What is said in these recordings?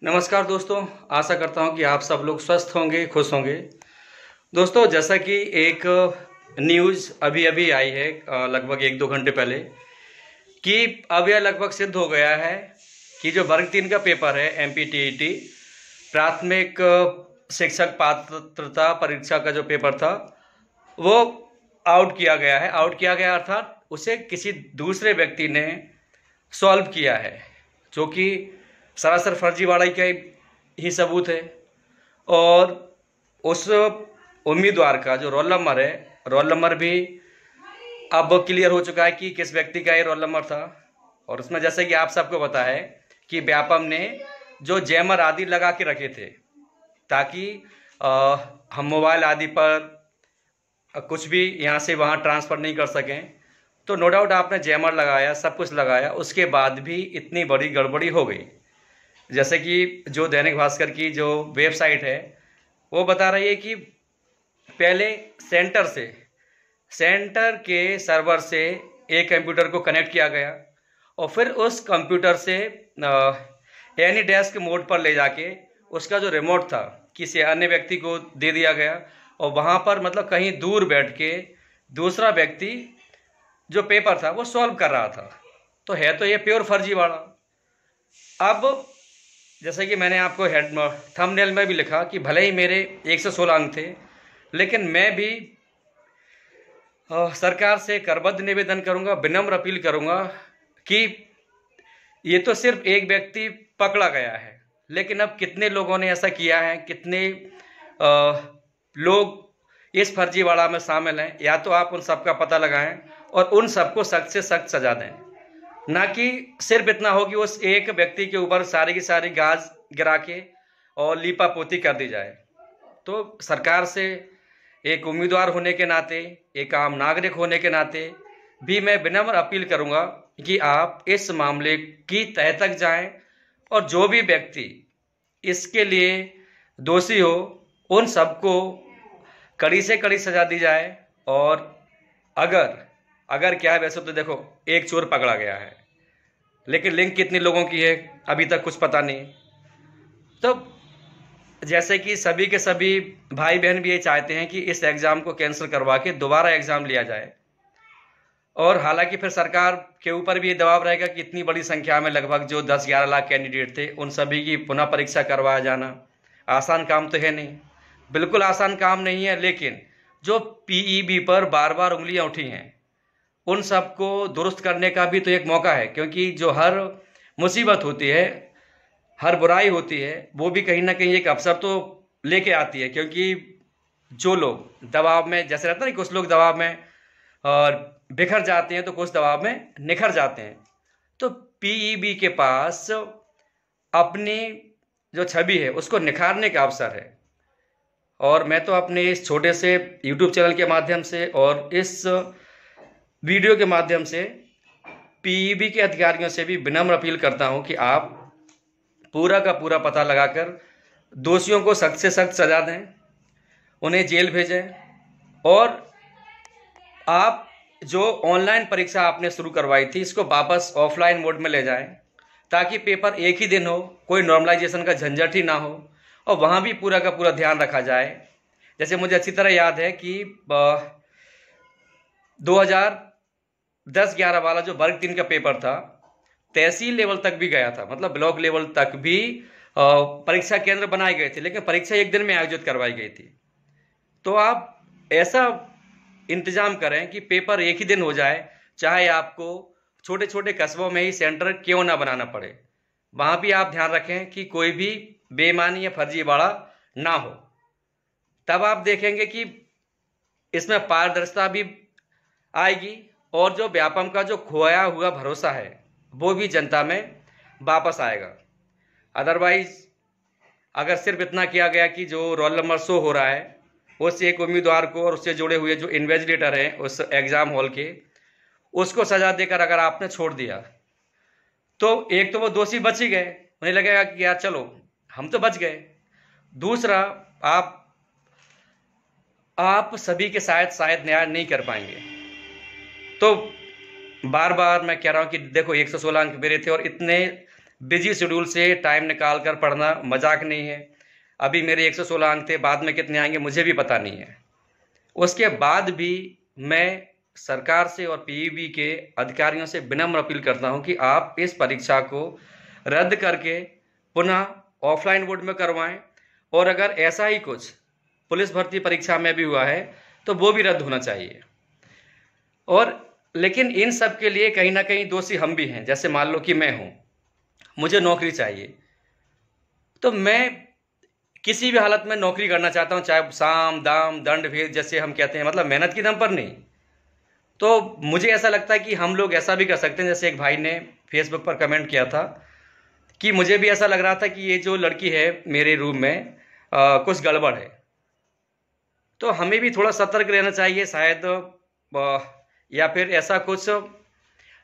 नमस्कार दोस्तों। आशा करता हूं कि आप सब लोग स्वस्थ होंगे, खुश होंगे। दोस्तों, जैसा कि एक न्यूज़ अभी अभी आई है लगभग 1-2 घंटे पहले कि अब यह लगभग सिद्ध हो गया है कि जो वर्ग 3 का पेपर है MPTET प्राथमिक शिक्षक पात्रता परीक्षा का जो पेपर था वो आउट किया गया है। आउट किया गया अर्थात उसे किसी दूसरे व्यक्ति ने सॉल्व किया है, जो कि सरासर फर्जीवाड़ा का ही सबूत है। और उस उम्मीदवार का जो रोल नंबर भी अब क्लियर हो चुका है कि किस व्यक्ति का ये रोल नंबर था। और उसमें जैसे कि आप सबको पता है कि व्यापम ने जो जैमर आदि लगा के रखे थे ताकि हम मोबाइल आदि पर कुछ भी यहाँ से वहाँ ट्रांसफ़र नहीं कर सकें, तो नो डाउट आपने जैमर लगाया, सब कुछ लगाया, उसके बाद भी इतनी बड़ी गड़बड़ी हो गई। जैसे कि जो दैनिक भास्कर की जो वेबसाइट है वो बता रही है कि पहले सेंटर के सर्वर से एक कंप्यूटर को कनेक्ट किया गया और फिर उस कंप्यूटर से एनी डेस्क मोड पर ले जाके उसका जो रिमोट था किसी अन्य व्यक्ति को दे दिया गया और वहाँ पर मतलब कहीं दूर बैठ के दूसरा व्यक्ति जो पेपर था वो सॉल्व कर रहा था। तो है तो ये प्योर फर्जीवाड़ा। अब जैसे कि मैंने आपको थंबनेल में भी लिखा कि भले ही मेरे 116 अंक थे, लेकिन मैं भी सरकार से करबद्ध निवेदन करूंगा, विनम्र अपील करूंगा कि ये तो सिर्फ एक व्यक्ति पकड़ा गया है, लेकिन अब कितने लोगों ने ऐसा किया है, कितने लोग इस फर्जीवाड़ा में शामिल हैं, या तो आप उन सब का पता लगाएं और उन सबको सख्त से सख्त सजा दें। ना कि सिर्फ इतना हो कि उस एक व्यक्ति के ऊपर सारी की सारी गाज गिरा के और लीपा पोती कर दी जाए। तो सरकार से एक उम्मीदवार होने के नाते, एक आम नागरिक होने के नाते भी मैं विनम्र अपील करूंगा कि आप इस मामले की तह तक जाएं और जो भी व्यक्ति इसके लिए दोषी हो उन सबको कड़ी से कड़ी सजा दी जाए। और अगर क्या है, वैसे तो देखो एक चोर पकड़ा गया है, लेकिन लिंक कितने लोगों की है अभी तक कुछ पता नहीं। तो जैसे कि सभी के सभी भाई बहन भी ये चाहते हैं कि इस एग्ज़ाम को कैंसिल करवा के दोबारा एग्ज़ाम लिया जाए। और हालांकि फिर सरकार के ऊपर भी ये दबाव रहेगा कि इतनी बड़ी संख्या में लगभग जो 10-11 लाख कैंडिडेट थे उन सभी की पुनः परीक्षा करवाया जाना आसान काम तो है नहीं, बिल्कुल आसान काम नहीं है। लेकिन जो PEB पर बार बार उंगलियां उठी हैं उन सबको दुरुस्त करने का भी तो एक मौका है, क्योंकि जो हर मुसीबत होती है, हर बुराई होती है, वो भी कहीं ना कहीं एक अवसर तो लेके आती है। क्योंकि जो लोग दबाव में, जैसे रहता है ना, कुछ लोग दबाव में और बिखर जाते हैं तो कुछ दबाव में निखर जाते हैं। तो PEB के पास अपनी जो छवि है उसको निखारने का अवसर है। और मैं तो अपने इस छोटे से YouTube चैनल के माध्यम से और इस वीडियो के माध्यम से PEB के अधिकारियों से भी विनम्र अपील करता हूं कि आप पूरा का पूरा पता लगाकर दोषियों को सख्त से सख्त सजा दें, उन्हें जेल भेजें। और आप जो ऑनलाइन परीक्षा आपने शुरू करवाई थी इसको वापस ऑफलाइन मोड में ले जाएं, ताकि पेपर एक ही दिन हो, कोई नॉर्मलाइजेशन का झंझट ही ना हो और वहाँ भी पूरा का पूरा ध्यान रखा जाए। जैसे मुझे अच्छी तरह याद है कि 2010-11 वाला जो वर्ग 3 का पेपर था तहसील लेवल तक भी गया था, मतलब ब्लॉक लेवल तक भी परीक्षा केंद्र बनाए गए थे, लेकिन परीक्षा एक दिन में आयोजित करवाई गई थी। तो आप ऐसा इंतजाम करें कि पेपर एक ही दिन हो जाए, चाहे आपको छोटे छोटे कस्बों में ही सेंटर क्यों ना बनाना पड़े। वहाँ भी आप ध्यान रखें कि कोई भी बेईमानी या फर्जीवाड़ा ना हो। तब आप देखेंगे कि इसमें पारदर्शिता भी आएगी और जो व्यापम का जो खोया हुआ भरोसा है वो भी जनता में वापस आएगा। अदरवाइज अगर सिर्फ इतना किया गया कि जो रोल नंबर शो हो रहा है उस एक उम्मीदवार को और उससे जुड़े हुए जो इन्वेस्टिगेटर हैं उस एग्ज़ाम हॉल के, उसको सजा देकर अगर आपने छोड़ दिया तो एक तो वो दोषी बच ही गए, उन्हें लगेगा कि यार चलो हम तो बच गए। दूसरा, आप सभी के शायद न्याय नहीं कर पाएंगे। तो बार बार मैं कह रहा हूं कि देखो 116 अंक मेरे थे और इतने बिजी शेड्यूल से टाइम निकाल कर पढ़ना मजाक नहीं है। अभी मेरे 116 अंक थे, बाद में कितने आएंगे मुझे भी पता नहीं है। उसके बाद भी मैं सरकार से और पीईबी के अधिकारियों से विनम्र अपील करता हूं कि आप इस परीक्षा को रद्द करके पुनः ऑफलाइन मोड में करवाएं, और अगर ऐसा ही कुछ पुलिस भर्ती परीक्षा में भी हुआ है तो वो भी रद्द होना चाहिए। और लेकिन इन सब के लिए कहीं ना कहीं दोषी हम भी हैं। जैसे मान लो कि मैं हूं, मुझे नौकरी चाहिए, तो मैं किसी भी हालत में नौकरी करना चाहता हूं, चाहे साम दाम दंड भेद जैसे हम कहते हैं, मतलब मेहनत की दम पर नहीं। तो मुझे ऐसा लगता है कि हम लोग ऐसा भी कर सकते हैं, जैसे एक भाई ने फेसबुक पर कमेंट किया था कि मुझे भी ऐसा लग रहा था कि ये जो लड़की है मेरे रूम में कुछ गड़बड़ है। तो हमें भी थोड़ा सतर्क रहना चाहिए शायद, या फिर ऐसा कुछ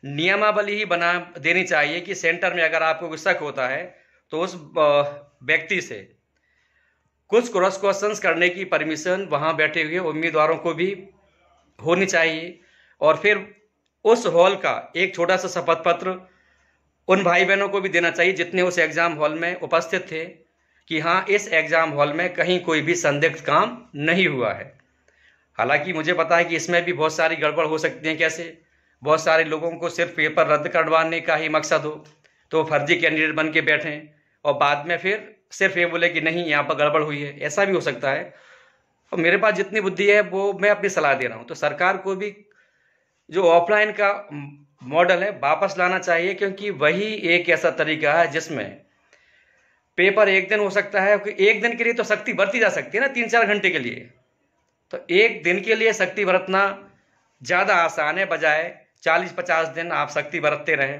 नियमावली ही बना देनी चाहिए कि सेंटर में अगर आपको कोई शक होता है तो उस व्यक्ति से कुछ क्रॉस क्वेश्चंस करने की परमिशन वहां बैठे हुए उम्मीदवारों को भी होनी चाहिए। और फिर उस हॉल का एक छोटा सा शपथ पत्र उन भाई बहनों को भी देना चाहिए जितने उस एग्जाम हॉल में उपस्थित थे, कि हाँ, इस एग्जाम हॉल में कहीं कोई भी संदिग्ध काम नहीं हुआ है। हालांकि मुझे पता है कि इसमें भी बहुत सारी गड़बड़ हो सकती है। कैसे? बहुत सारे लोगों को सिर्फ पेपर रद्द करवाने का ही मकसद हो तो फर्जी कैंडिडेट बन के बैठें और बाद में फिर सिर्फ ये बोले कि नहीं यहाँ पर गड़बड़ हुई है। ऐसा भी हो सकता है। और मेरे पास जितनी बुद्धि है वो मैं अपनी सलाह दे रहा हूँ। तो सरकार को भी जो ऑफलाइन का मॉडल है वापस लाना चाहिए, क्योंकि वही एक ऐसा तरीका है जिसमें पेपर एक दिन हो सकता है। एक दिन के लिए तो सख्ती बरती जा सकती है ना, 3-4 घंटे के लिए। तो एक दिन के लिए सख्ती बरतना ज़्यादा आसान है, बजाय 40-50 दिन आप सख्ती बरतते रहें।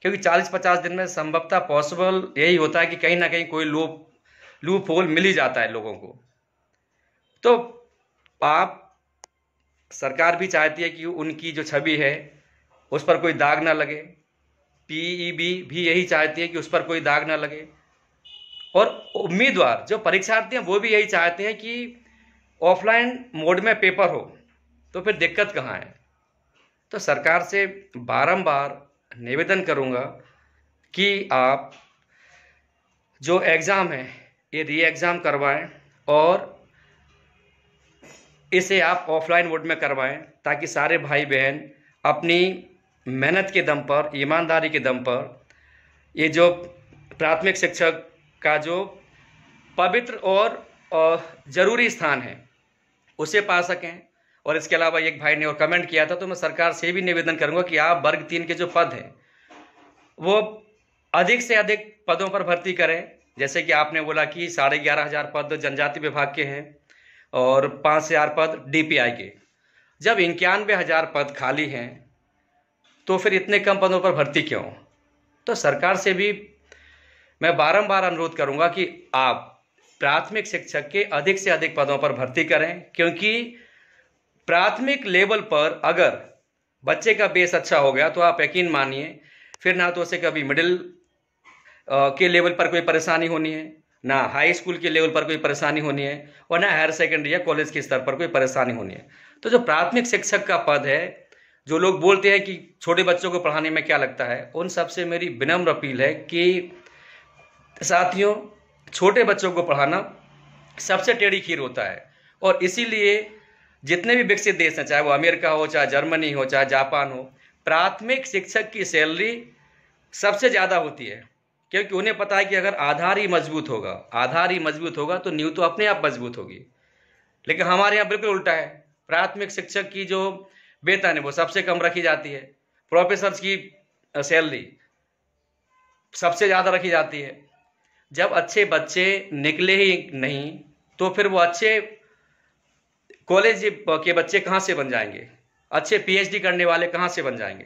क्योंकि 40-50 दिन में संभवतः पॉसिबल यही होता है कि कहीं ना कहीं कोई लूप होल मिल ही जाता है लोगों को। तो आप सरकार भी चाहती है कि उनकी जो छवि है उस पर कोई दाग ना लगे, पीईबी भी यही चाहती है कि उस पर कोई दाग ना लगे, और उम्मीदवार जो परीक्षार्थी हैं वो भी यही चाहते हैं कि ऑफलाइन मोड में पेपर हो। तो फिर दिक्कत कहाँ है? तो सरकार से बारंबार निवेदन करूंगा कि आप जो एग्ज़ाम है ये री एग्ज़ाम करवाएं और इसे आप ऑफलाइन मोड में करवाएं, ताकि सारे भाई बहन अपनी मेहनत के दम पर, ईमानदारी के दम पर ये जो प्राथमिक शिक्षक का जो पवित्र और ज़रूरी स्थान है उसे पा सकें। और इसके अलावा एक भाई ने और कमेंट किया था, तो मैं सरकार से भी निवेदन करूंगा कि आप वर्ग 3 के जो पद हैं वो अधिक से अधिक पदों पर भर्ती करें। जैसे कि आपने बोला कि 11,500 पद जनजाति विभाग के हैं और 5,000 पद डीपीआई के। जब 91,000 पद खाली हैं तो फिर इतने कम पदों पर भर्ती क्यों? तो सरकार से भी मैं बारंबार अनुरोध करूंगा कि आप प्राथमिक शिक्षक के अधिक से अधिक पदों पर भर्ती करें, क्योंकि प्राथमिक लेवल पर अगर बच्चे का बेस अच्छा हो गया तो आप यकीन मानिए फिर ना तो उसे कभी मिडिल के लेवल पर कोई परेशानी होनी है, ना हाई स्कूल के लेवल पर कोई परेशानी होनी है, और ना हायर सेकेंडरी या कॉलेज के स्तर पर कोई परेशानी होनी है। तो जो प्राथमिक शिक्षक का पद है, जो लोग बोलते हैं कि छोटे बच्चों को पढ़ाने में क्या लगता है, उन सबसे मेरी विनम्र अपील है कि साथियों, छोटे बच्चों को पढ़ाना सबसे टेढ़ी खीर होता है। और इसीलिए जितने भी विकसित देश हैं, चाहे वो अमेरिका हो, चाहे जर्मनी हो, चाहे जापान हो, प्राथमिक शिक्षक की सैलरी सबसे ज़्यादा होती है, क्योंकि उन्हें पता है कि अगर आधार ही मजबूत होगा तो नींव तो अपने आप मजबूत होगी। लेकिन हमारे यहाँ बिल्कुल उल्टा है। प्राथमिक शिक्षक की जो वेतन है वो सबसे कम रखी जाती है, प्रोफेसर्स की सैलरी सबसे ज़्यादा रखी जाती है। जब अच्छे बच्चे निकले ही नहीं तो फिर वो अच्छे कॉलेज के बच्चे कहाँ से बन जाएंगे, अच्छे पीएचडी करने वाले कहाँ से बन जाएंगे।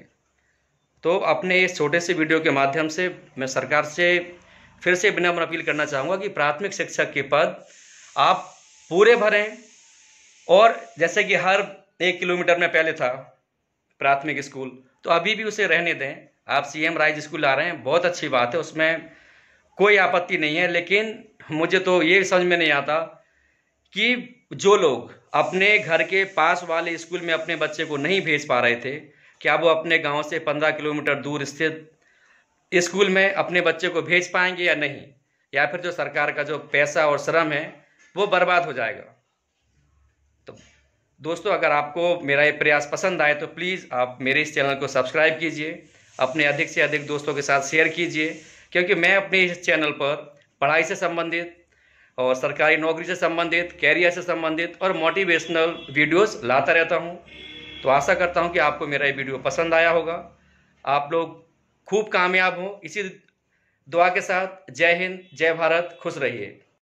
तो अपने इस छोटे से वीडियो के माध्यम से मैं सरकार से फिर से विनम्र अपील करना चाहूँगा कि प्राथमिक शिक्षक के पद आप पूरे भरें। और जैसे कि हर 1 किलोमीटर में पहले था प्राथमिक स्कूल, तो अभी भी उसे रहने दें। आप सीएम राइज स्कूल ला रहे हैं, बहुत अच्छी बात है, उसमें कोई आपत्ति नहीं है। लेकिन मुझे तो ये समझ में नहीं आता कि जो लोग अपने घर के पास वाले स्कूल में अपने बच्चे को नहीं भेज पा रहे थे, क्या वो अपने गांव से 15 किलोमीटर दूर स्थित स्कूल में अपने बच्चे को भेज पाएंगे या नहीं, या फिर जो सरकार का जो पैसा और श्रम है वो बर्बाद हो जाएगा। तो दोस्तों, अगर आपको मेरा ये प्रयास पसंद आए तो प्लीज़ आप मेरे इस चैनल को सब्सक्राइब कीजिए, अपने अधिक से अधिक दोस्तों के साथ शेयर कीजिए, क्योंकि मैं अपने इस चैनल पर पढ़ाई से संबंधित और सरकारी नौकरी से संबंधित, कैरियर से संबंधित और मोटिवेशनल वीडियोस लाता रहता हूं। तो आशा करता हूं कि आपको मेरा ये वीडियो पसंद आया होगा। आप लोग खूब कामयाब हों, इसी दुआ के साथ। जय हिंद, जय भारत, खुश रहिए।